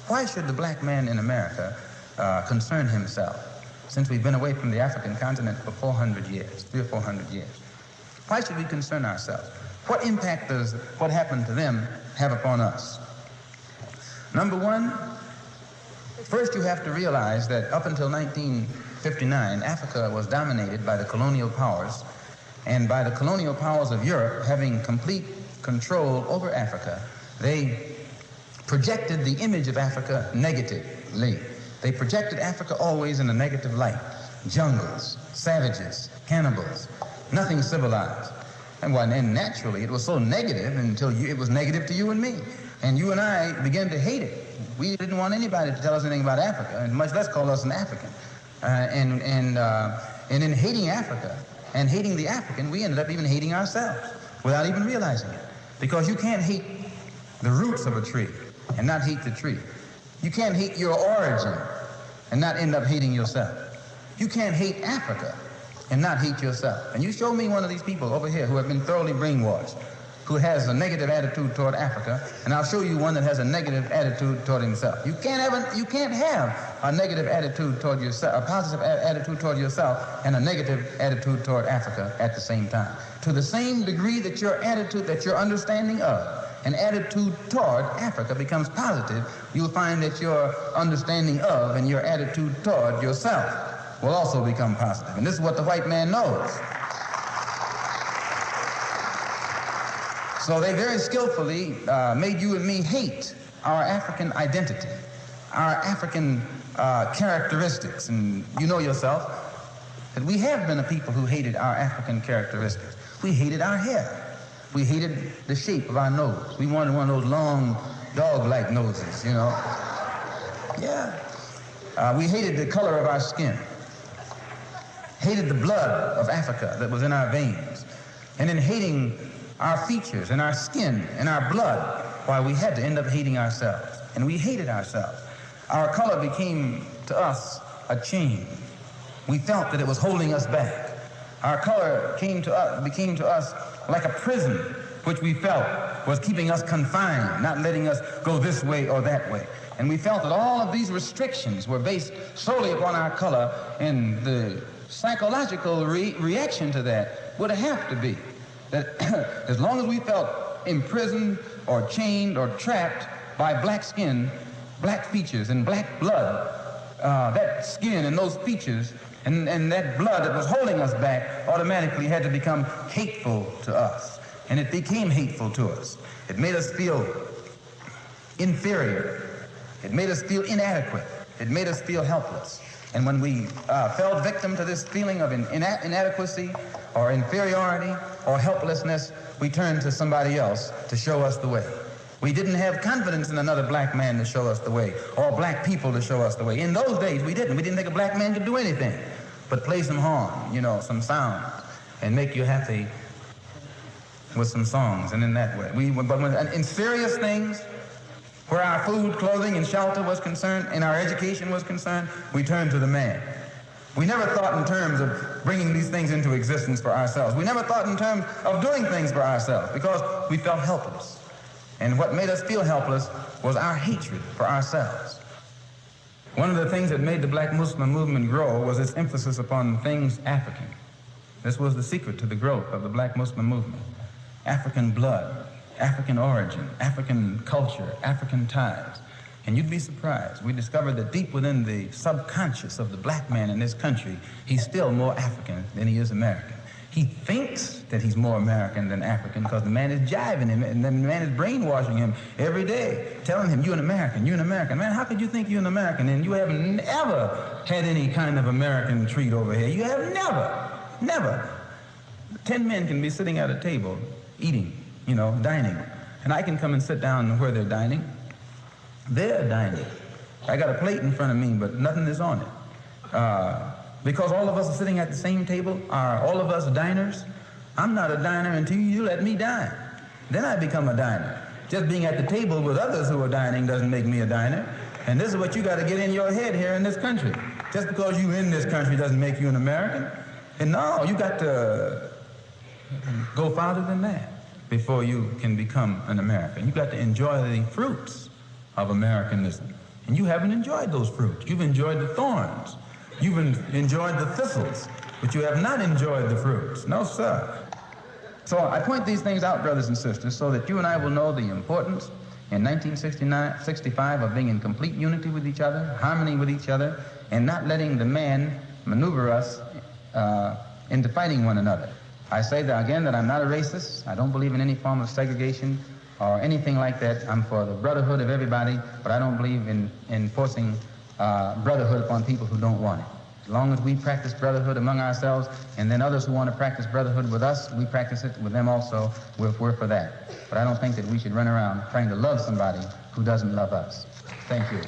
Why should the black man in America concern himself, since we've been away from the African continent for 400 years, 300 or 400 years? Why should we concern ourselves? What impact does what happened to them have upon us? Number one, first you have to realize that up until 1959, Africa was dominated by the colonial powers, and by the colonial powers of Europe having complete control over Africa, they projected the image of Africa negatively. They projected Africa always in a negative light. Jungles, savages, cannibals, nothing civilized. And naturally, it was so negative until it was negative to you and me. And you and I began to hate it. We didn't want anybody to tell us anything about Africa, and much less call us an African. And in hating Africa and hating the African, we ended up even hating ourselves without even realizing it. Because you can't hate the roots of a tree and not hate the tree. You can't hate your origin and not end up hating yourself. You can't hate Africa and not hate yourself. And you show me one of these people over here who have been thoroughly brainwashed, who has a negative attitude toward Africa, and I'll show you one that has a negative attitude toward himself. You can't have a negative attitude toward yourself, a positive attitude toward yourself, and a negative attitude toward Africa at the same time. To the same degree that your attitude, that your understanding of an attitude toward Africa becomes positive, you'll find that your understanding of and your attitude toward yourself will also become positive. And this is what the white man knows. So they very skillfully made you and me hate our African identity, our African characteristics. And you know yourself that we have been a people who hated our African characteristics. We hated our hair. We hated the shape of our nose. We wanted one of those long, dog-like noses, you know. Yeah. We hated the color of our skin. Hated the blood of Africa that was in our veins. And in hating our features and our skin and our blood, why we had to end up hating ourselves. And we hated ourselves. Our color became to us a chain. We felt that it was holding us back. Our color became to us like a prison, which we felt was keeping us confined, not letting us go this way or that way. And we felt that all of these restrictions were based solely upon our color, and the psychological reaction to that would have to be that as long as we felt imprisoned or chained or trapped by black skin, black features, and black blood, that skin and those features and that blood that was holding us back automatically had to become hateful to us. And it became hateful to us. It made us feel inferior. It made us feel inadequate. It made us feel helpless. And when we fell victim to this feeling of inadequacy or inferiority or helplessness, we turned to somebody else to show us the way. We didn't have confidence in another black man to show us the way, or black people to show us the way. In those days, we didn't. We didn't think a black man could do anything but play some horn, you know, some sound, and make you happy with some songs, and in that way. But in serious things, where our food, clothing, and shelter was concerned, and our education was concerned, we turned to the man. We never thought in terms of bringing these things into existence for ourselves. We never thought in terms of doing things for ourselves because we felt helpless. And what made us feel helpless was our hatred for ourselves. One of the things that made the black Muslim movement grow was its emphasis upon things African. This was the secret to the growth of the black Muslim movement. African blood, African origin, African culture, African ties. And you'd be surprised. We discovered that deep within the subconscious of the black man in this country, he's still more African than he is American. He thinks that he's more American than African because the man is jiving him and the man is brainwashing him every day, telling him, you're an American, you're an American. Man, how could you think you're an American and you have never had any kind of American treat over here? You have never. 10 men can be sitting at a table eating, you know, dining. And I can come and sit down where they're dining. They're dining. I got a plate in front of me, but nothing is on it. Because all of us are sitting at the same table, are all of us diners? I'm not a diner until you let me dine. Then I become a diner. Just being at the table with others who are dining doesn't make me a diner. And this is what you got to get in your head here in this country. Just because you're in this country doesn't make you an American. And no, you got to go farther than that before you can become an American. You got to enjoy the fruits of Americanism. And you haven't enjoyed those fruits. You've enjoyed the thorns. You've enjoyed the thistles, but you have not enjoyed the fruits. No, sir. So I point these things out, brothers and sisters, so that you and I will know the importance in 1965 of being in complete unity with each other, harmony with each other, and not letting the man maneuver us into fighting one another. I say that again, that I'm not a racist. I don't believe in any form of segregation or anything like that. I'm for the brotherhood of everybody, but I don't believe in forcing brotherhood upon people who don't want it. As long as we practice brotherhood among ourselves, and then others who want to practice brotherhood with us, we practice it with them also. We're for that. But I don't think that we should run around trying to love somebody who doesn't love us. Thank you.